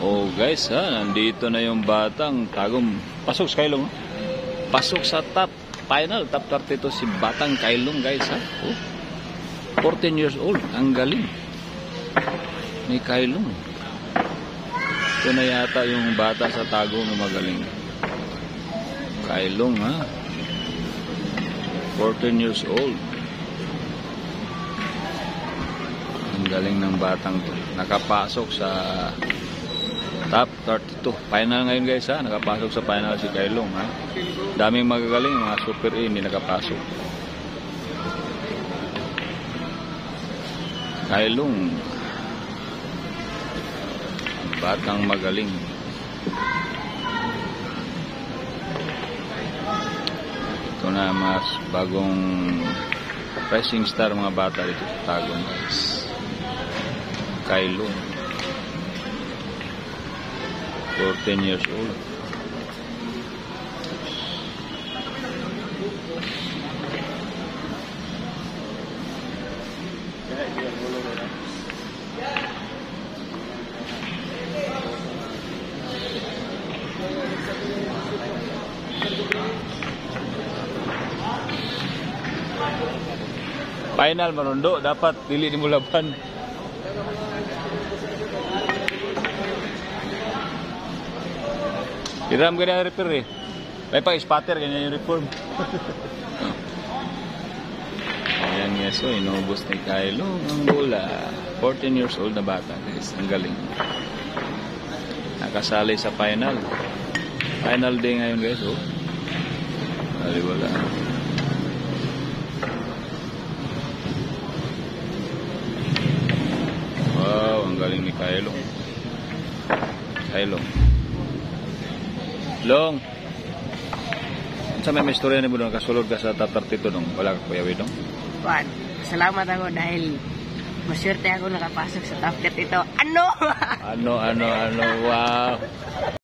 Oh guys ha, nandito na yung batang Tagum. Pasok sa Kailong. Pasok sa top final, top 32 si batang Kailong guys ha. Oh, 14 years old, ang galing. May Kailong. Ito na yata yung bata sa Tagum na magaling. Kailong ha. 14 years old. Ang galing ng batang to. Nakapasok sa top 32. Final ngayon guys ha. Nakapasok sa final si Kailong ha. Daming magagaling. Mga super A hindi nakapasok. Kailong. Batang magaling. Ito na mas bagong rising star mga bata dito sa Tagum guys. Kailong. 14 years old. Final marundo dapat dili ni mulaban. Iram ganda repair eh. May pa spatter ganyan yung reform. Ayan guys, so inubos ni Kailong ang bola. 14 years old na bata guys, ang galing. Nakasali sa final. Final day ngayon guys, oh. Wala. Wow, ang galing ni Kailong. Kailong. Long. Sa may istorya ni mo doon, kasulod ka sa top 32 dong. Wala ka kuya Widong? Juan, salamat ako dahil maswerte ako nakapasok sa top 32. Ano? Wow.